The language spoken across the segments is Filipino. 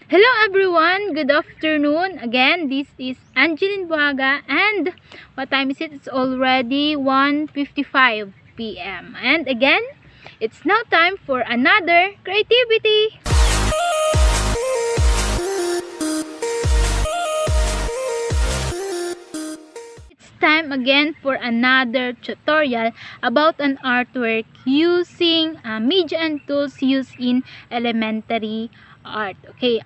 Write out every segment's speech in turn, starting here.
Hello everyone, good afternoon. Again, this is Angeline Buhaga and what time is it? It's already 1:55 p.m. And again, it's now time for another creativity. It's time again for another tutorial about an artwork using media and tools used in elementary art. Okay,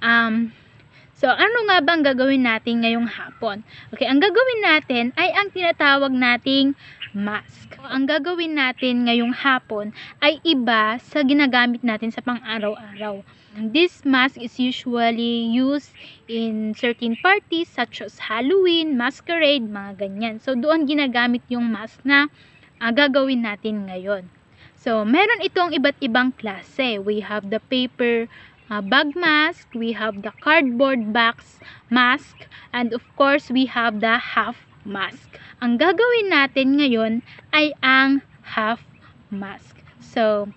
so ano nga bang gagawin natin ngayong hapon? Okay, ang gagawin natin ay ang tinatawag nating mask. Ang gagawin natin ngayong hapon ay iba sa ginagamit natin sa pang-araw-araw. This mask is usually used in certain parties such as Halloween, masquerade, mga ganyan. So doon ginagamit yung mask na gagawin natin ngayon. So meron itong iba't ibang klase. We have the paper bag mask, we have the cardboard box mask, and of course we have the half mask. Ang gagawin natin ngayon ay ang half mask. So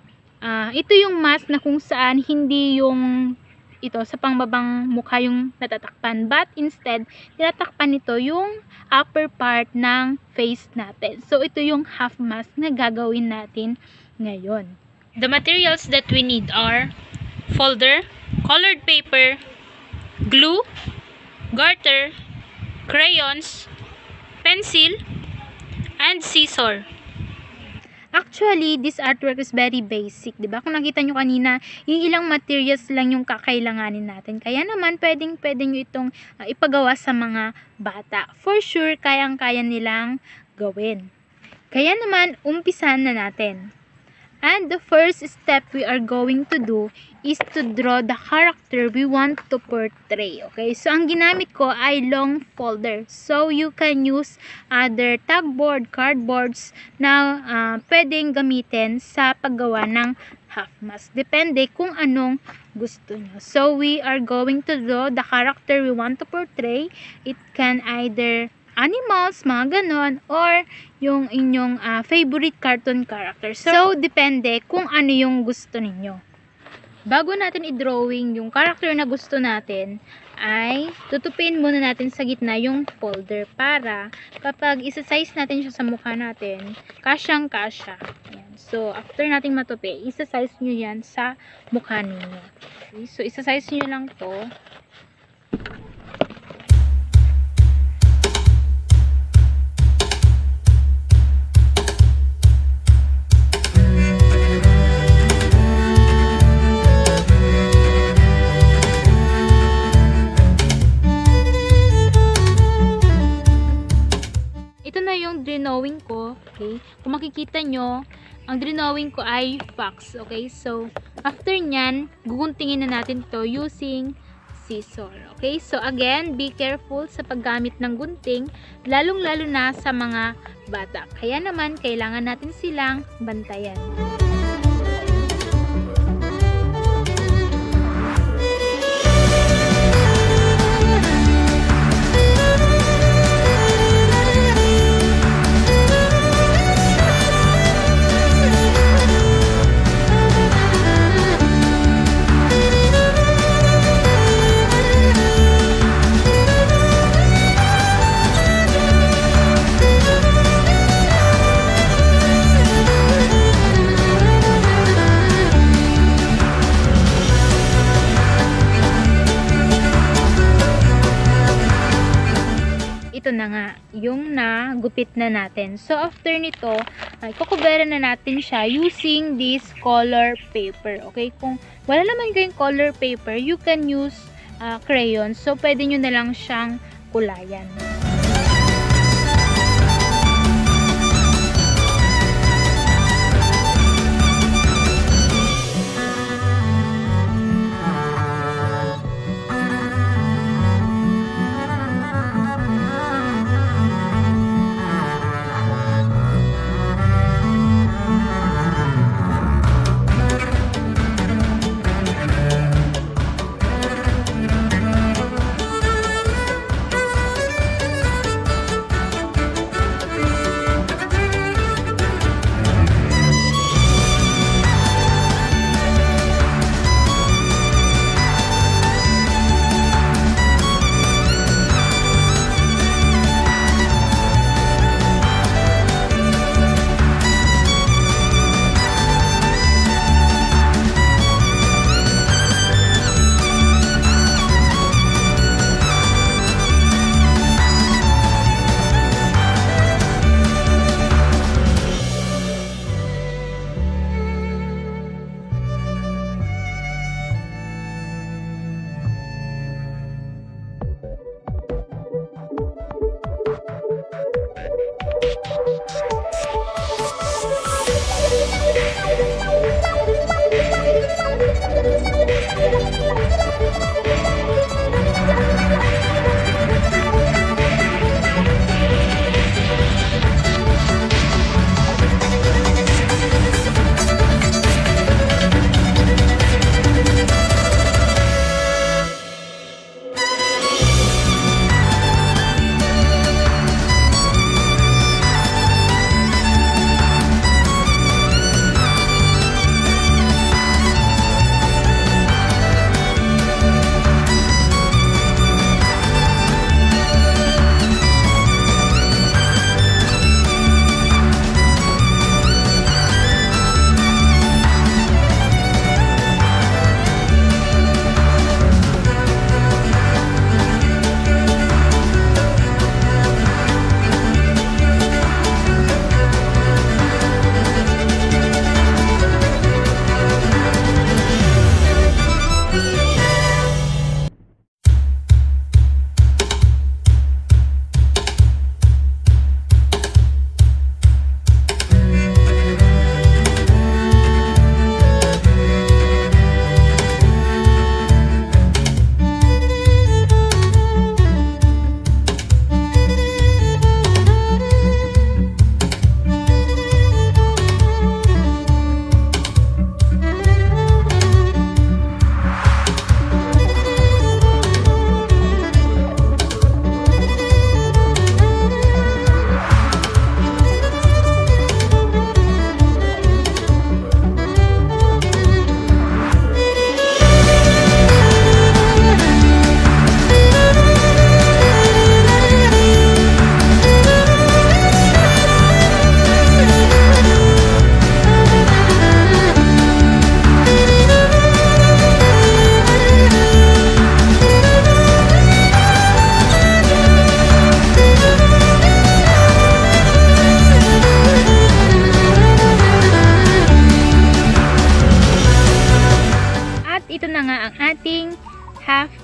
ito yung mask na kung saan hindi yung ito sa pangbabang mukha yung natatakpan, but instead tinatakpan nito yung upper part ng face natin. So ito yung half mask na gagawin natin ngayon. The materials that we need are folder, colored paper, glue, garter, crayons, pencil, and scissor. Actually, this artwork is very basic, diba? Kung nakita nyo kanina, yung ilang materials lang yung kakailanganin natin. Kaya naman, pwedeng nyo itong ipagawa sa mga bata. For sure, kayang-kaya nilang gawin. Kaya naman, umpisahan na natin. And the first step we are going to do is to draw the character we want to portray. Okay, so ang ginamit ko ay long folder. So you can use other tagboard, cardboards na pwedeng gamitin sa paggawa ng half mask. Depende kung anong gusto nyo. So we are going to draw the character we want to portray. It can either animals, mga ganon, or yung inyong favorite cartoon character. So, depende kung ano yung gusto ninyo. Bago natin i-drawing yung character na gusto natin, ay tutupin muna natin sa gitna yung folder para kapag isa-size natin siya sa mukha natin, kasyang-kasya. So, after nating matupi, isa-size nyo yan sa mukha ninyo. Okay? So, isa-size nyo lang to. Drawing ko, okay? Kung makikita nyo, ang drawing ko ay fox, okay? So, after nyan, guguntingin na natin to using scissor, okay? So, again, be careful sa paggamit ng gunting, lalong-lalo na sa mga bata. Kaya naman, kailangan natin silang bantayan. Ito na nga, yung nagupit na natin. So, after nito, kukuberan na natin siya using this color paper. Okay? Kung wala naman kayong color paper, you can use crayons. So, pwede nyo na lang siyang kulayan.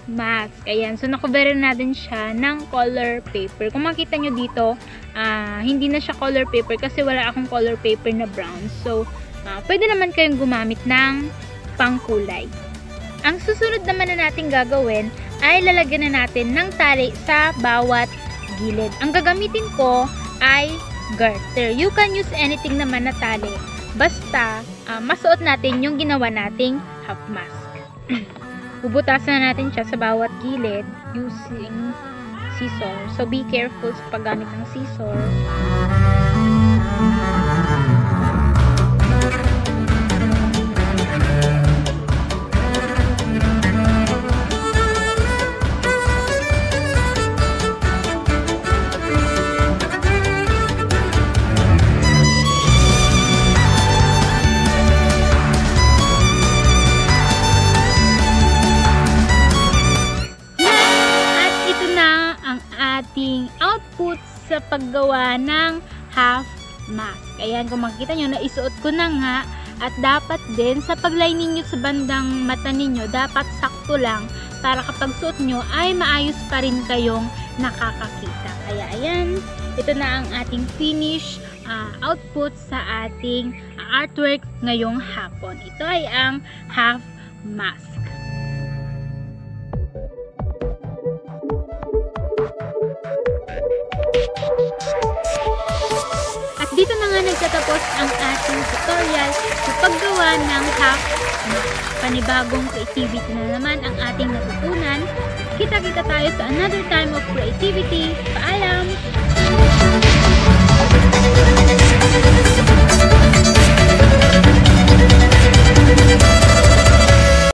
mask. Ayan. So, nakover natin siya ng color paper. Kung makita nyo dito, hindi na siya color paper kasi wala akong color paper na brown. So, pwede naman kayong gumamit ng pangkulay. Ang susunod naman na natin gagawin ay lalagyan na natin ng tali sa bawat gilid. Ang gagamitin ko ay garter. You can use anything naman na tali. Basta, masuot natin yung ginawa nating half mask. Bubutasan na natin siya sa bawat gilid using scissor. So, be careful sa paggamit ng scissor. Output sa paggawa ng half mask. Ayan, kung makikita nyo, naisuot ko na nga at dapat din sa pag-lining nyo sa bandang mata ninyo, dapat sakto lang para kapag suot nyo ay maayos pa rin kayong nakakakita. Kaya ayan, ito na ang ating finish output sa ating artwork ngayong hapon. Ito ay ang half mask. At dito na nga nagtatapos ang ating tutorial sa paggawa ng half mask. Panibagong creativity na naman ang ating natutunan. Kita-kita tayo sa another time of creativity. Paalam!